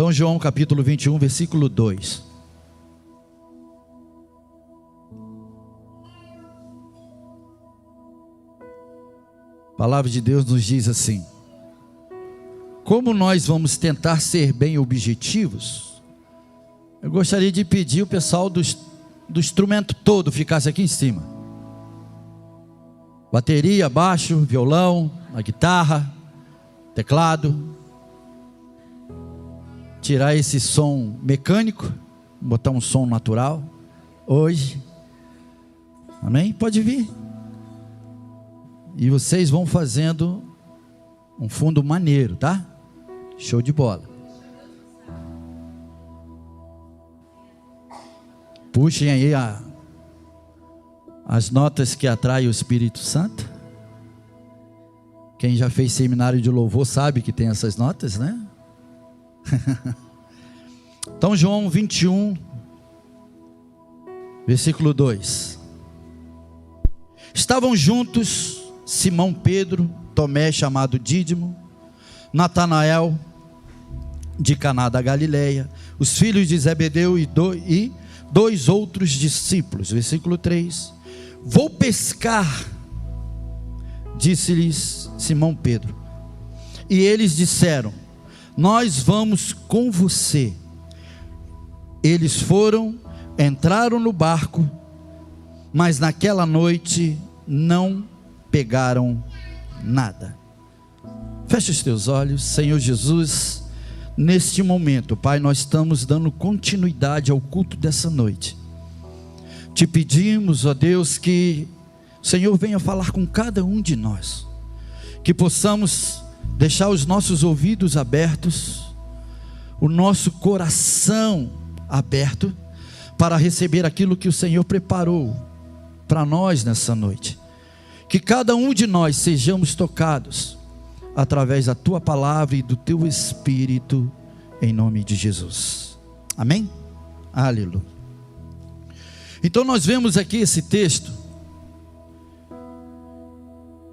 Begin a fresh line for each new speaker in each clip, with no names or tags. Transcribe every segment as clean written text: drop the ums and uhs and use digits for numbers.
Então, João capítulo 21, versículo 2. A palavra de Deus nos diz assim: como nós vamos tentar ser bem objetivos, eu gostaria de pedir o pessoal do instrumento todo ficasse aqui em cima. Bateria, baixo, violão, a guitarra, teclado. Tirar esse som mecânico, botar um som natural hoje. Amém? Pode vir. E vocês vão fazendo um fundo maneiro, tá? Show de bola. Puxem aí as notas que atraem o Espírito Santo. Quem já fez seminário de louvor sabe que tem essas notas, né? Então, João 21, versículo 2. Estavam juntos Simão Pedro, Tomé chamado Dídimo, Natanael de Caná da Galileia, os filhos de Zebedeu e dois outros discípulos. Versículo 3. Vou pescar, disse-lhes Simão Pedro. E eles disseram: nós vamos com você. Eles foram, entraram no barco, mas naquela noite não pegaram nada. Fecha os teus olhos. Senhor Jesus, neste momento, Pai, nós estamos dando continuidade ao culto dessa noite. Te pedimos, ó Deus, que o Senhor venha falar com cada um de nós, que possamos deixar os nossos ouvidos abertos, o nosso coração aberto, para receber aquilo que o Senhor preparou para nós nessa noite. Que cada um de nós sejamos tocados através da Tua palavra e do Teu Espírito, em nome de Jesus. Amém? Aleluia. Então nós vemos aqui esse texto,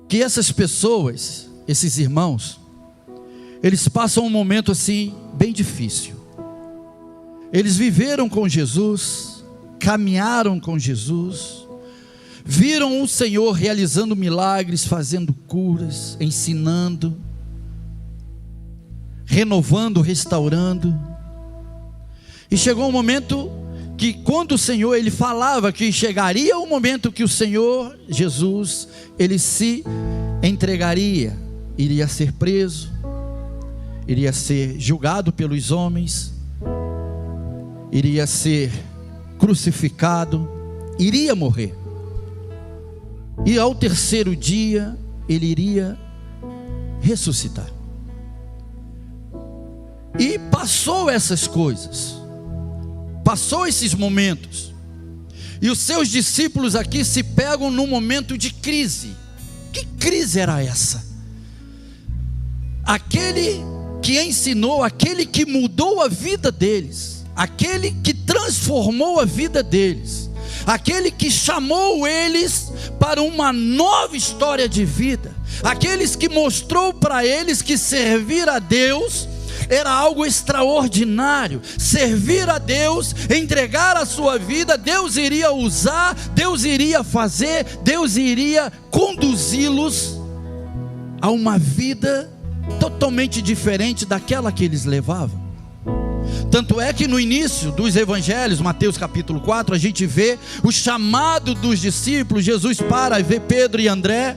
que essas pessoas, esses irmãos, eles passam um momento assim, bem difícil. Eles viveram com Jesus, caminharam com Jesus, viram o Senhor realizando milagres, fazendo curas, ensinando, renovando, restaurando. E chegou um momento que quando o Senhor, Ele falava que chegaria o momento que o Senhor Jesus, Ele se entregaria, iria ser preso, iria ser julgado pelos homens, iria ser crucificado, iria morrer, e ao terceiro dia Ele iria ressuscitar. E passou essas coisas, passou esses momentos, e os seus discípulos aqui se pegam num momento de crise. Que crise era essa? Aquele que ensinou, aquele que mudou a vida deles, aquele que transformou a vida deles, aquele que chamou eles para uma nova história de vida, aqueles que mostrou para eles que servir a Deus era algo extraordinário. Servir a Deus, entregar a sua vida, Deus iria usar, Deus iria fazer, Deus iria conduzi-los a uma vida totalmente diferente daquela que eles levavam. Tanto é que no início dos evangelhos, Mateus capítulo 4, a gente vê o chamado dos discípulos. Jesus para e vê Pedro e André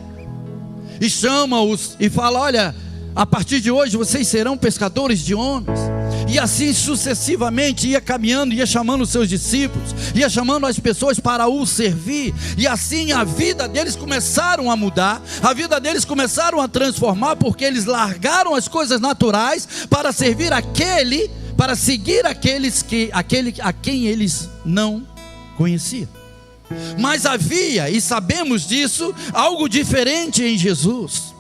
e chama-os e fala: olha, a partir de hoje vocês serão pescadores de homens. E assim sucessivamente ia caminhando, ia chamando os seus discípulos, ia chamando as pessoas para o servir. E assim a vida deles começaram a mudar, a vida deles começaram a transformar, porque eles largaram as coisas naturais para servir para seguir a quem eles não conheciam. Mas havia, e sabemos disso, algo diferente em Jesus.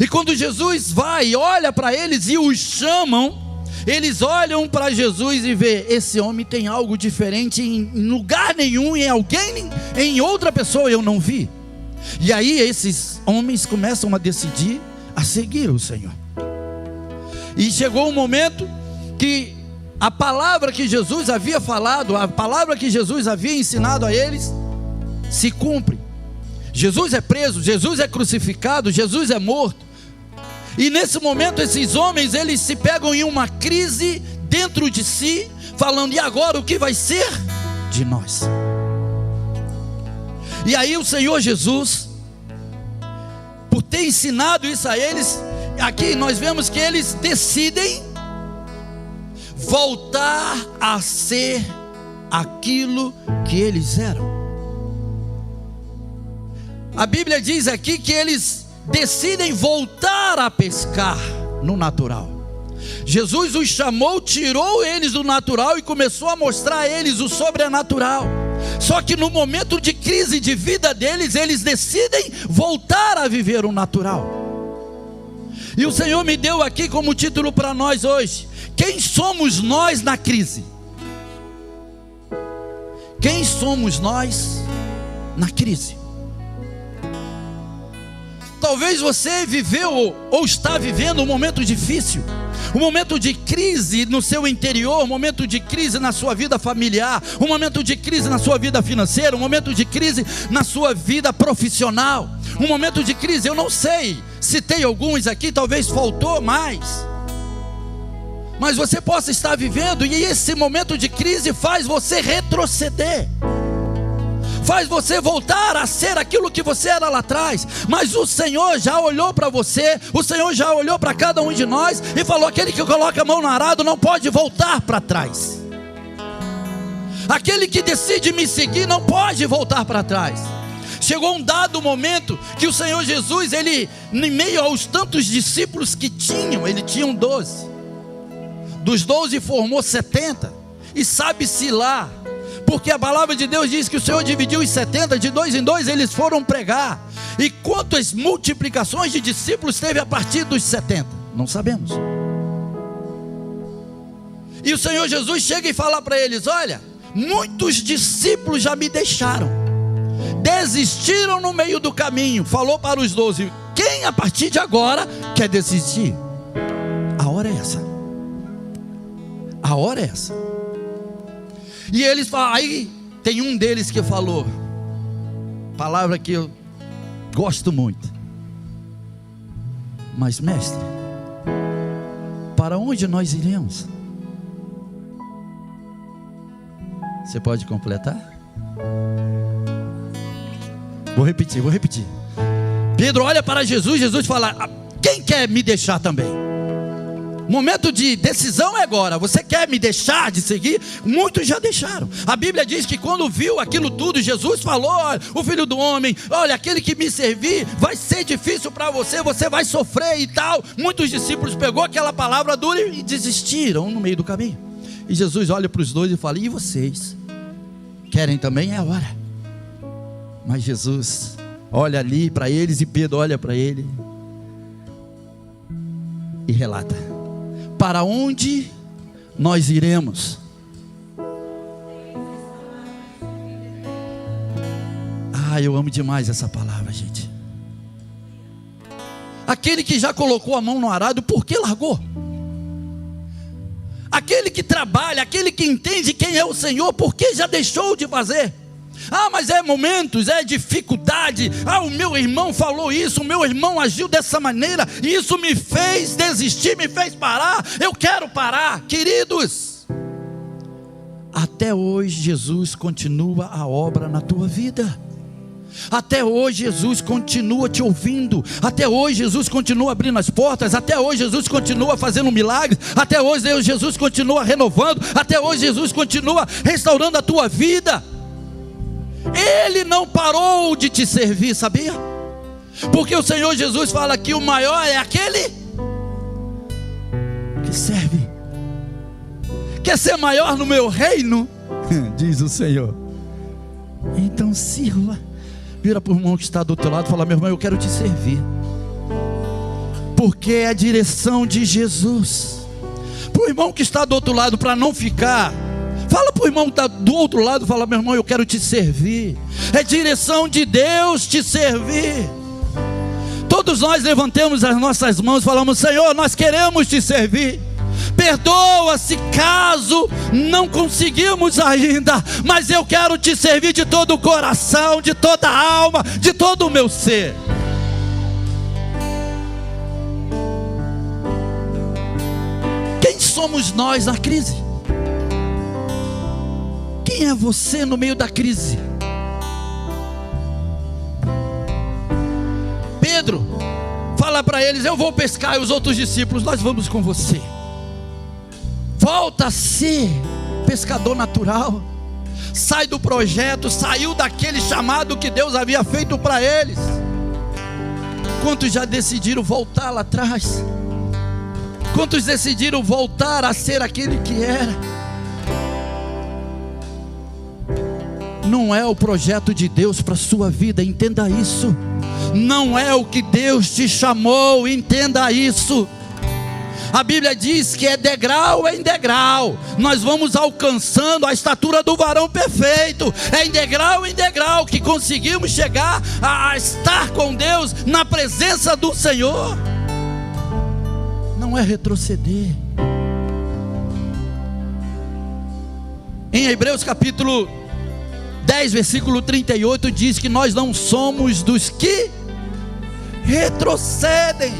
E quando Jesus vai e olha para eles e os chamam, eles olham para Jesus e vê: esse homem tem algo diferente, em lugar nenhum, em outra pessoa eu não vi. E aí esses homens começam a decidir a seguir o Senhor. E chegou um momento que a palavra que Jesus havia falado, a palavra que Jesus havia ensinado a eles, se cumpre. Jesus é preso, Jesus é crucificado, Jesus é morto. E nesse momento esses homens, eles se pegam em uma crise dentro de si, falando: e agora o que vai ser de nós? E aí o Senhor Jesus, por ter ensinado isso a eles, aqui nós vemos que eles decidem voltar a ser aquilo que eles eram. A Bíblia diz aqui que eles decidem voltar a pescar no natural. Jesus os chamou, tirou eles do natural e começou a mostrar a eles o sobrenatural. Só que no momento de crise de vida deles, eles decidem voltar a viver o natural. E o Senhor me deu aqui como título para nós hoje: quem somos nós na crise? Quem somos nós na crise? Talvez você viveu ou está vivendo um momento difícil, um momento de crise no seu interior, um momento de crise na sua vida familiar, um momento de crise na sua vida financeira, um momento de crise na sua vida profissional, um momento de crise. Eu não sei, citei alguns aqui, talvez faltou mais, mas você possa estar vivendo, e esse momento de crise faz você retroceder, faz você voltar a ser aquilo que você era lá atrás. Mas o Senhor já olhou para você, o Senhor já olhou para cada um de nós e falou: aquele que coloca a mão no arado não pode voltar para trás. Aquele que decide me seguir não pode voltar para trás. Chegou um dado momento que o Senhor Jesus, ele, em meio aos tantos discípulos que tinham, ele tinha 12, dos 12 formou 70, e sabe-se lá, porque a palavra de Deus diz que o Senhor dividiu os 70, de 2 em 2 eles foram pregar. E quantas multiplicações de discípulos teve a partir dos 70? Não sabemos. E o Senhor Jesus chega e fala para eles: olha, muitos discípulos já me deixaram, desistiram no meio do caminho. Falou para os 12: quem a partir de agora quer desistir? A hora é essa. A hora é essa. E eles falam, aí tem um deles que falou, palavra que eu gosto muito: mas mestre, para onde nós iremos? Você pode completar? Vou repetir. Pedro olha para Jesus, Jesus fala: quem quer me deixar também? Momento de decisão é agora. Você quer me deixar de seguir? Muitos já deixaram. A Bíblia diz que quando viu aquilo tudo, Jesus falou: olha, o Filho do Homem, olha, aquele que me servir, vai ser difícil para você, você vai sofrer e tal. Muitos discípulos pegou aquela palavra dura e desistiram no meio do caminho. E Jesus olha para os dois e fala: e vocês? Querem também? É a hora. Mas Jesus olha ali para eles, e Pedro olha para ele e relata: para onde nós iremos? Eu amo demais essa palavra, gente. Aquele que já colocou a mão no arado, por que largou? Aquele que trabalha, aquele que entende quem é o Senhor, por que já deixou de fazer? Mas é momentos, é dificuldade. O meu irmão falou isso, o meu irmão agiu dessa maneira, e isso me fez desistir, me fez parar. Eu quero parar. Queridos, até hoje Jesus continua a obra na tua vida. Até hoje Jesus continua te ouvindo. Até hoje Jesus continua abrindo as portas. Até hoje Jesus continua fazendo milagres. Até hoje Jesus continua renovando. Até hoje Jesus continua restaurando a tua vida. Ele não parou de te servir, sabia? Porque o Senhor Jesus fala que o maior é aquele que serve. Quer ser maior no meu reino? Diz o Senhor. Então sirva. Vira para o irmão que está do outro lado e fala: meu irmão, eu quero te servir. Porque é a direção de Jesus. Para o irmão que está do outro lado, para não ficar, fala para o irmão que está do outro lado, fala: meu irmão, eu quero te servir. É direção de Deus te servir. Todos nós levantemos as nossas mãos e falamos: Senhor, nós queremos te servir. Perdoa se caso não conseguimos ainda, mas eu quero te servir de todo o coração, de toda a alma, de todo o meu ser. Quem somos nós na crise? Quem é você no meio da crise? Pedro fala para eles: eu vou pescar, e os outros discípulos: nós vamos com você. Volta a ser pescador natural. Sai do projeto, saiu daquele chamado que Deus havia feito para eles. Quantos já decidiram voltar lá atrás? Quantos decidiram voltar a ser aquele que era? Não é o projeto de Deus para a sua vida, entenda isso. Não é o que Deus te chamou, entenda isso. A Bíblia diz que é degrau em degrau, nós vamos alcançando a estatura do varão perfeito. É em degrau que conseguimos chegar a estar com Deus, na presença do Senhor. Não é retroceder. Em Hebreus capítulo 10, versículo 38 diz que nós não somos dos que retrocedem.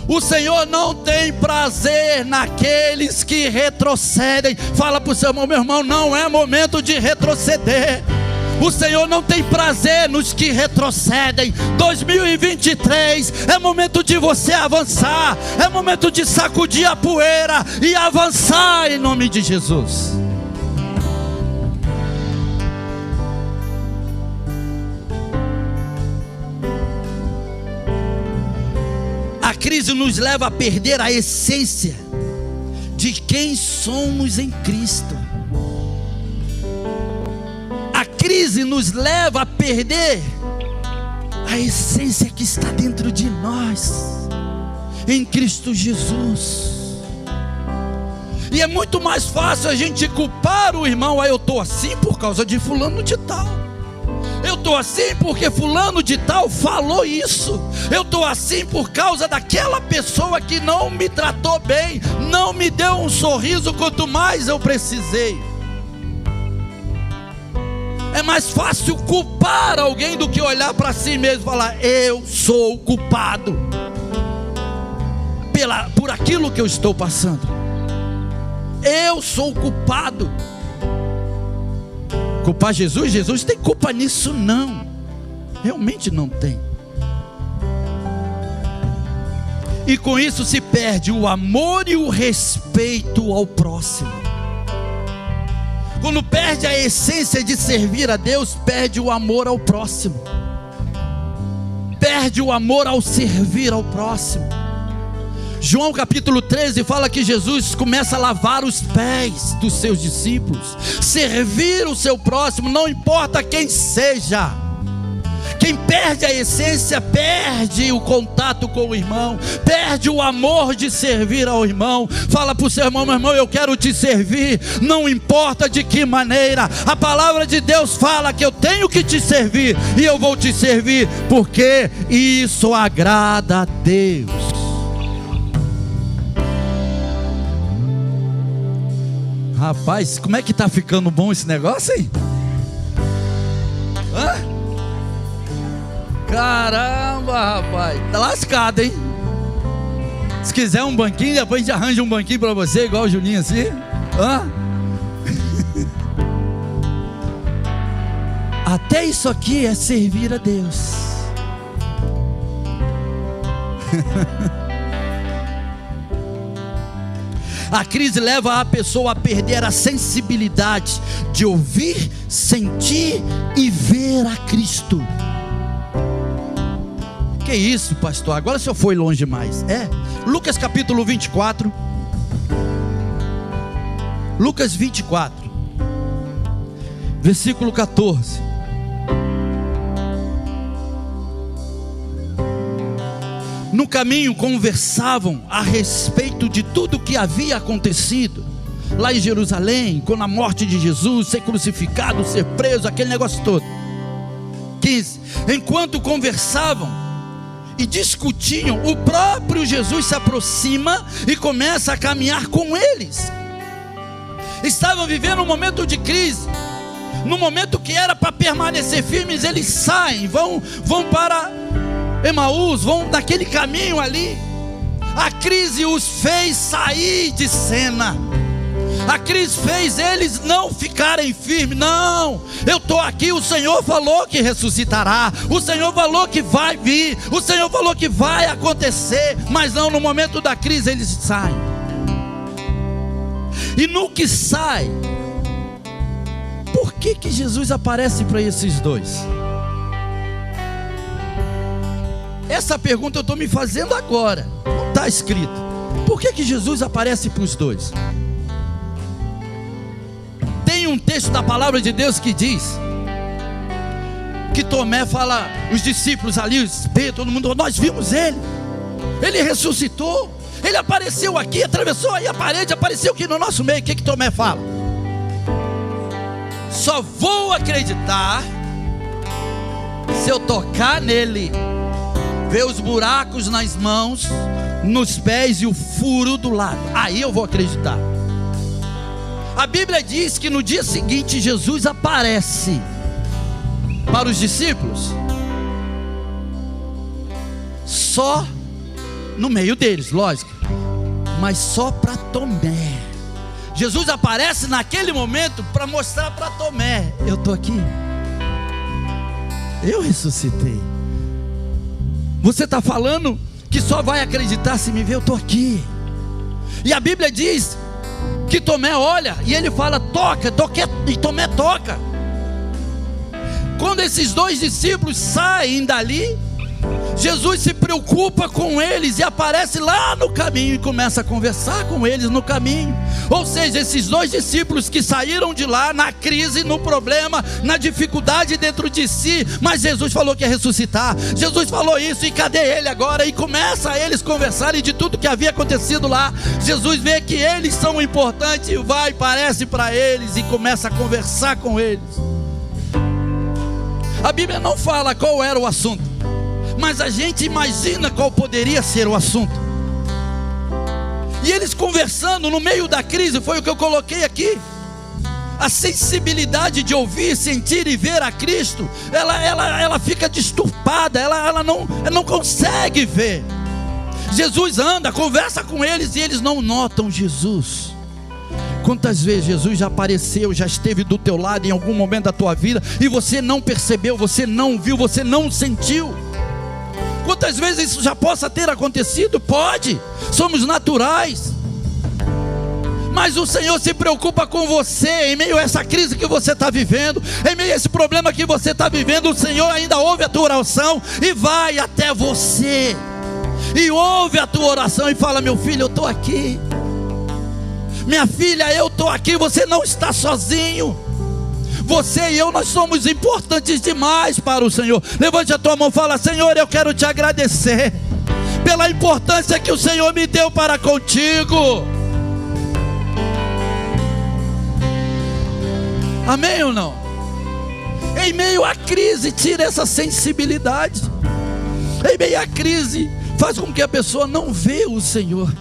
O Senhor não tem prazer naqueles que retrocedem. Fala para o seu irmão: meu irmão, não é momento de retroceder. O Senhor não tem prazer nos que retrocedem. 2023 é momento de você avançar. É momento de sacudir a poeira e avançar em nome de Jesus. A crise nos leva a perder a essência de quem somos em Cristo. A crise nos leva a perder a essência que está dentro de nós, em Cristo Jesus. E é muito mais fácil a gente culpar o irmão: eu estou assim por causa de fulano de tal. Eu estou assim porque fulano de tal falou isso. Eu estou assim por causa daquela pessoa que não me tratou bem, não me deu um sorriso quanto mais eu precisei. É mais fácil culpar alguém do que olhar para si mesmo e falar: eu sou culpado por aquilo que eu estou passando. Eu sou culpado. Culpar Jesus? Jesus tem culpa nisso? Não, realmente não tem. E com isso se perde o amor e o respeito ao próximo. Quando perde a essência de servir a Deus, perde o amor ao próximo, perde o amor ao servir ao próximo. João capítulo 13 fala que Jesus começa a lavar os pés dos seus discípulos, servir o seu próximo, não importa quem seja. Quem perde a essência, perde o contato com o irmão, perde o amor de servir ao irmão. Fala para o seu irmão: meu irmão, eu quero te servir, não importa de que maneira. A palavra de Deus fala que eu tenho que te servir, e eu vou te servir, porque isso agrada a Deus. Rapaz, como é que está ficando bom esse negócio, hein? Hã? Caramba, rapaz, tá lascado, hein? Se quiser um banquinho, depois a gente arranja um banquinho para você, igual o Juninho assim. Hã? Até isso aqui é servir a Deus. A crise leva a pessoa a perder a sensibilidade de ouvir, sentir e ver a Cristo. Que isso, pastor? Agora o senhor foi longe demais. Lucas capítulo 24. Lucas 24, versículo 14. No caminho conversavam a respeito de tudo que havia acontecido lá em Jerusalém, com a morte de Jesus, ser crucificado, ser preso, aquele negócio todo. 15. Enquanto conversavam, e discutiam, o próprio Jesus se aproxima e começa a caminhar com eles. Estavam vivendo um momento de crise, no momento que era para permanecer firmes, eles saem, vão para Emaús, vão naquele caminho ali. A crise os fez sair de cena. A crise fez eles não ficarem firmes. Não, eu estou aqui, o Senhor falou que ressuscitará, o Senhor falou que vai vir, o Senhor falou que vai acontecer. Mas não, no momento da crise eles saem. E no que sai, por que Jesus aparece para esses dois? Essa pergunta eu estou me fazendo agora, não está escrito. Por que Jesus aparece para os dois? Tem um texto da palavra de Deus que diz que Tomé fala, os discípulos ali, todo mundo, nós vimos ele ressuscitou, ele apareceu aqui, atravessou aí a parede, apareceu aqui no nosso meio. O que Tomé fala? Só vou acreditar se eu tocar nele, ver os buracos nas mãos, nos pés e o furo do lado, aí eu vou acreditar. A Bíblia diz que no dia seguinte Jesus aparece para os discípulos, só no meio deles, lógico, mas só para Tomé. Jesus aparece naquele momento para mostrar para Tomé: eu estou aqui, eu ressuscitei. Você está falando que só vai acreditar se me ver? Eu estou aqui. E a Bíblia diz que Tomé olha e ele fala: toca, e Tomé toca. Quando esses dois discípulos saem dali, Jesus se preocupa com eles e aparece lá no caminho e começa a conversar com eles no caminho. Ou seja, esses dois discípulos que saíram de lá na crise, no problema, na dificuldade dentro de si, mas Jesus falou que ia ressuscitar, Jesus falou isso, e cadê ele agora? E começa a eles conversarem de tudo que havia acontecido lá. Jesus vê que eles são importantes e vai, parece para eles e começa a conversar com eles. A Bíblia não fala qual era o assunto, mas a gente imagina qual poderia ser o assunto. E eles conversando no meio da crise, foi o que eu coloquei aqui. A sensibilidade de ouvir, sentir e ver a Cristo, ela fica disturpada, ela não consegue ver. Jesus anda, conversa com eles e eles não notam Jesus. Quantas vezes Jesus já apareceu, já esteve do teu lado em algum momento da tua vida e você não percebeu, você não viu, você não sentiu? Quantas vezes isso já possa ter acontecido? Pode, somos naturais. Mas o Senhor se preocupa com você, em meio a essa crise que você está vivendo, em meio a esse problema que você está vivendo. O Senhor ainda ouve a tua oração e vai até você, e ouve a tua oração e fala: meu filho, eu estou aqui, minha filha, eu estou aqui, você não está sozinho. Você e eu, nós somos importantes demais para o Senhor. Levante a tua mão e fala: Senhor, eu quero te agradecer pela importância que o Senhor me deu para contigo. Amém ou não? Em meio à crise, tira essa sensibilidade. Em meio à crise, faz com que a pessoa não vê o Senhor.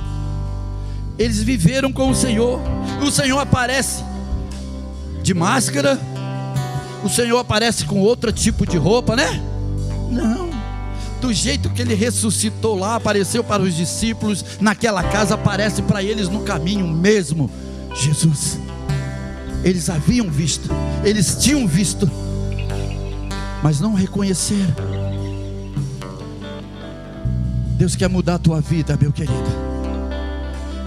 Eles viveram com o Senhor. O Senhor aparece de máscara, o Senhor aparece com outro tipo de roupa, né? Não, do jeito que Ele ressuscitou lá, apareceu para os discípulos naquela casa, aparece para eles no caminho mesmo. Jesus, eles haviam visto, eles tinham visto, mas não reconheceram. Deus quer mudar a tua vida, meu querido.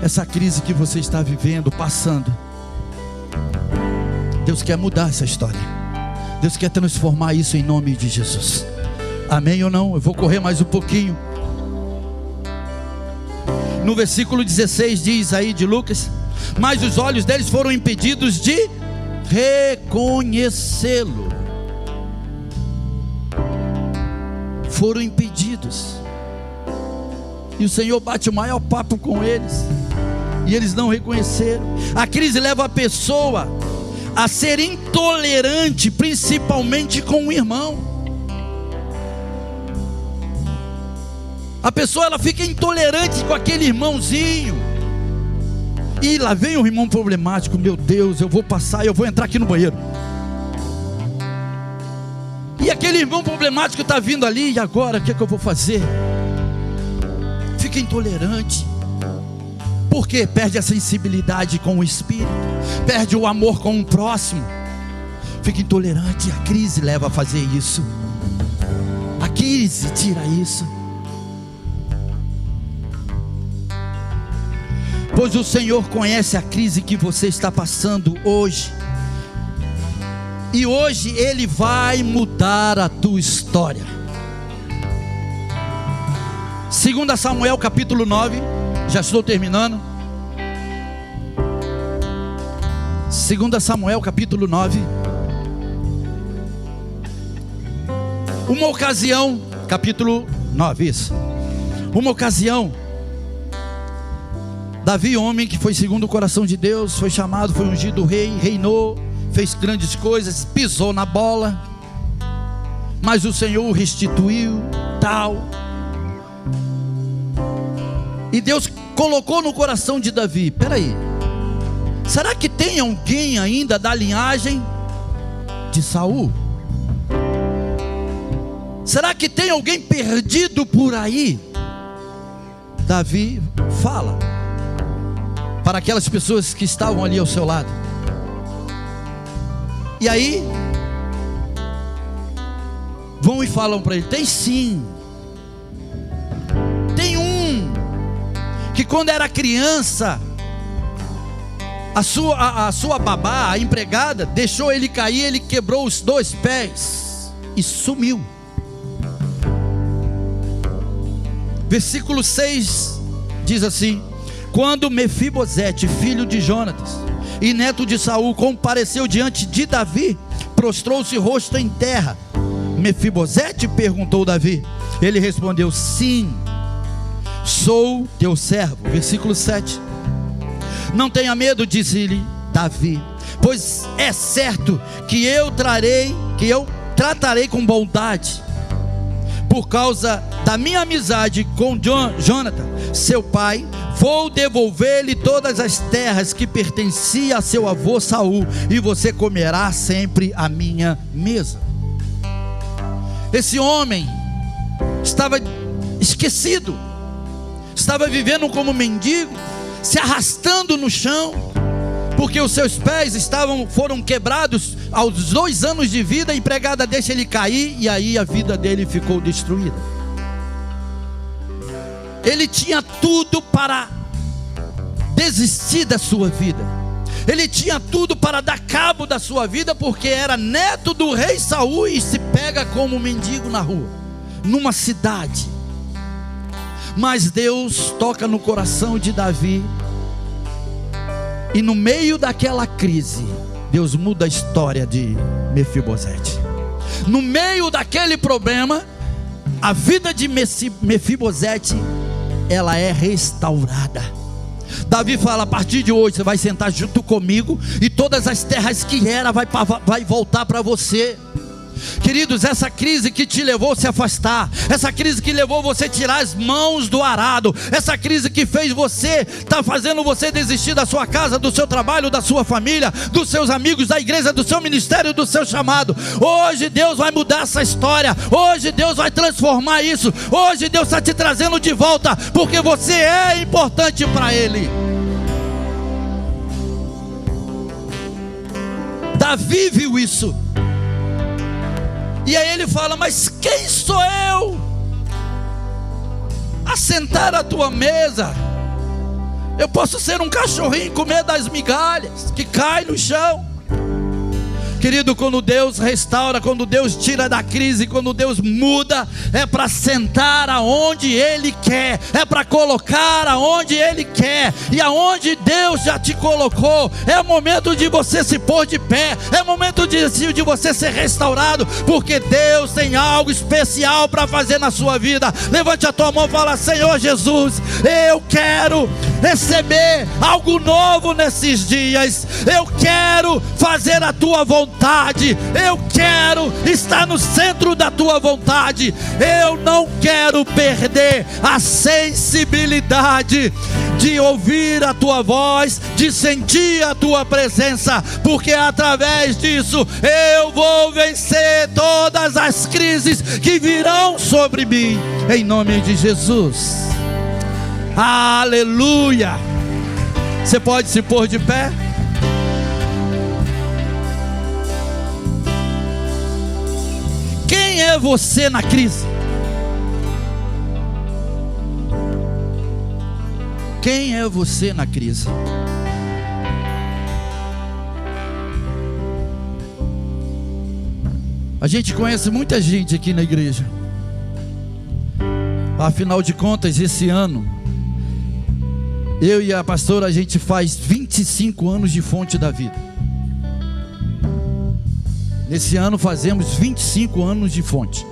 Essa crise que você está vivendo, passando, Deus quer mudar essa história. Deus quer transformar isso em nome de Jesus. Amém ou não? Eu vou correr mais um pouquinho. No versículo 16 diz aí de Lucas: mas os olhos deles foram impedidos de reconhecê-lo. Foram impedidos. E o Senhor bate o maior papo com eles, e eles não reconheceram. A crise leva a pessoa a ser intolerante, principalmente com o irmão. A pessoa ela fica intolerante com aquele irmãozinho. E lá vem o irmão problemático. Meu Deus, eu vou passar, eu vou entrar aqui no banheiro. E aquele irmão problemático está vindo ali. E agora, o que é que eu vou fazer? Fica intolerante. Por quê? Perde a sensibilidade com o Espírito, perde o amor com o próximo, fica intolerante. A crise leva a fazer isso. A crise tira isso. Pois o Senhor conhece a crise que você está passando hoje. E hoje Ele vai mudar a tua história. 2 Samuel capítulo 9. Já estou terminando. 2 Samuel capítulo 9. Uma ocasião, capítulo 9, isso. Uma ocasião, Davi, homem que foi segundo o coração de Deus, foi chamado, foi ungido rei, reinou, fez grandes coisas, pisou na bola, mas o Senhor o restituiu, tal. E Deus colocou no coração de Davi: peraí, será que tem alguém ainda da linhagem de Saul? Será que tem alguém perdido por aí? Davi fala para aquelas pessoas que estavam ali ao seu lado. E aí vão e falam para ele: tem sim, tem um que quando era criança, a sua babá, a empregada, deixou ele cair, ele quebrou os 2 pés e sumiu. Versículo 6 diz assim: quando Mefibosete, filho de Jonatas e neto de Saul, compareceu diante de Davi, prostrou-se rosto em terra. Mefibosete, perguntou Davi. Ele respondeu: sim, sou teu servo. Versículo 7. Não tenha medo, disse-lhe Davi, pois é certo que eu tratarei com bondade, por causa da minha amizade com Jonathan, seu pai. Vou devolver-lhe todas as terras que pertenciam a seu avô Saul, e você comerá sempre à minha mesa. Esse homem estava esquecido, estava vivendo como mendigo, se arrastando no chão, porque os seus pés foram quebrados aos 2 anos de vida. A empregada deixa ele cair, e aí a vida dele ficou destruída. Ele tinha tudo para desistir da sua vida, ele tinha tudo para dar cabo da sua vida, porque era neto do rei Saul e se pega como mendigo na rua, numa cidade. Mas Deus toca no coração de Davi, e no meio daquela crise, Deus muda a história de Mefibosete. No meio daquele problema, a vida de Mefibosete, ela é restaurada. Davi fala: a partir de hoje você vai sentar junto comigo, e todas as terras que era vai voltar para você. Queridos, essa crise que te levou a se afastar, essa crise que levou você a tirar as mãos do arado, essa crise que fez você, está fazendo você desistir da sua casa, do seu trabalho, da sua família, dos seus amigos, da igreja, do seu ministério, do seu chamado. Hoje Deus vai mudar essa história, hoje Deus vai transformar isso, hoje Deus está te trazendo de volta, porque você é importante para Ele. Davi viu isso. E aí ele fala: mas quem sou eu a sentar à tua mesa? Eu posso ser um cachorrinho e comer das migalhas que caem no chão. Querido, quando Deus restaura, quando Deus tira da crise, quando Deus muda, é para sentar aonde Ele quer, é para colocar aonde Ele quer, e aonde Deus já te colocou, é o momento de você se pôr de pé, é o momento de você ser restaurado, porque Deus tem algo especial para fazer na sua vida. Levante a tua mão e fala: Senhor Jesus, eu quero receber algo novo nesses dias, eu quero fazer a tua vontade. vontade. Eu quero estar no centro da tua vontade. Eu não quero perder a sensibilidade de ouvir a tua voz, de sentir a tua presença, porque através disso eu vou vencer todas as crises que virão sobre mim, em nome de Jesus. Aleluia. Você pode se pôr de pé? Quem é você na crise? Quem é você na crise? A gente conhece muita gente aqui na igreja. Afinal de contas, esse ano, eu e a pastora, a gente faz 25 anos de Fonte da Vida. Nesse ano fazemos 25 anos de Fonte.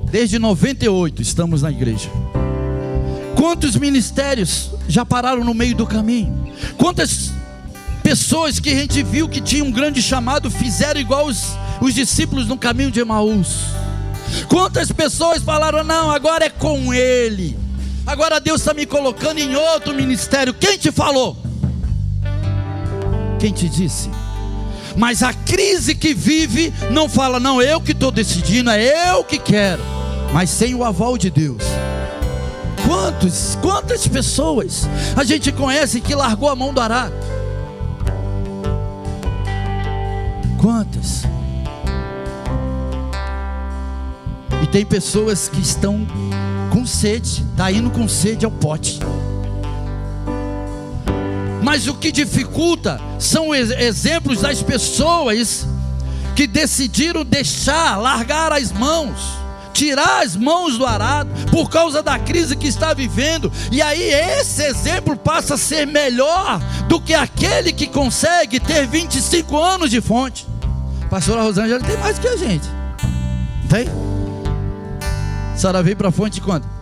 Desde 98 estamos na igreja. Quantos ministérios já pararam no meio do caminho? Quantas pessoas que a gente viu que tinham um grande chamado fizeram igual os discípulos no caminho de Emaús? Quantas pessoas falaram: não, agora é com Ele, agora Deus está me colocando em outro ministério? Quem te falou? Quem te disse? Mas a crise que vive não fala: não, eu que estou decidindo, é eu que quero, mas sem o aval de Deus. Quantas pessoas a gente conhece que largou a mão do arado? Quantas? E tem pessoas que estão com sede, está indo com sede ao pote. Mas o que dificulta são exemplos das pessoas que decidiram largar as mãos, tirar as mãos do arado por causa da crise que está vivendo. E aí esse exemplo passa a ser melhor do que aquele que consegue ter 25 anos de Fonte. A pastora Rosângela tem mais do que a gente, tem? A senhora veio para a Fonte quando?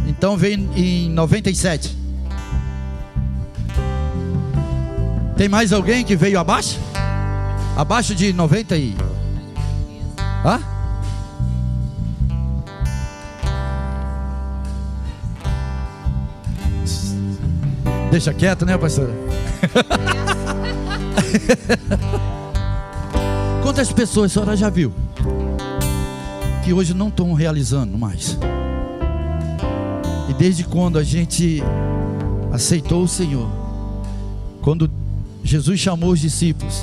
Então veio em 97. Tem mais alguém que veio abaixo? Abaixo de 90 e... Hã? Deixa quieto, né, pastora? Quantas pessoas a senhora já viu que hoje não estão realizando mais? E desde quando a gente aceitou o Senhor, quando Jesus chamou os discípulos: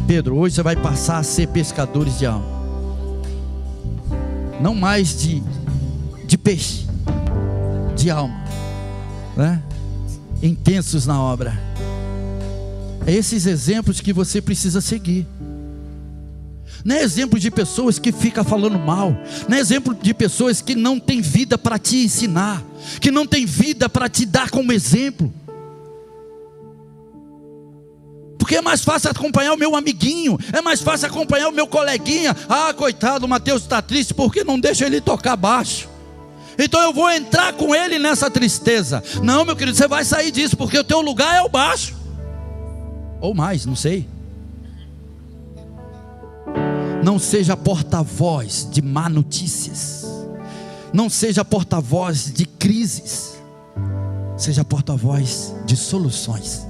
Pedro, hoje você vai passar a ser pescadores de alma, não mais de peixe, de alma, né? Intensos na obra. É esses exemplos que você precisa seguir. Não é exemplo de pessoas que ficam falando mal, não é exemplo de pessoas que não têm vida para te ensinar, que não têm vida para te dar como exemplo. Porque é mais fácil acompanhar o meu amiguinho, é mais fácil acompanhar o meu coleguinha. Ah, coitado, o Mateus está triste porque não deixa ele tocar baixo, então eu vou entrar com ele nessa tristeza. Não, meu querido, você vai sair disso, porque o teu lugar é o baixo, ou mais, não sei. Não seja porta-voz de má notícias, não seja porta-voz de crises, seja porta-voz de soluções.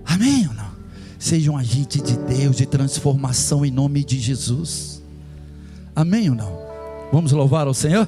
Amém ou não? Seja um agente de Deus, de transformação em nome de Jesus. Amém ou não? Vamos louvar ao Senhor?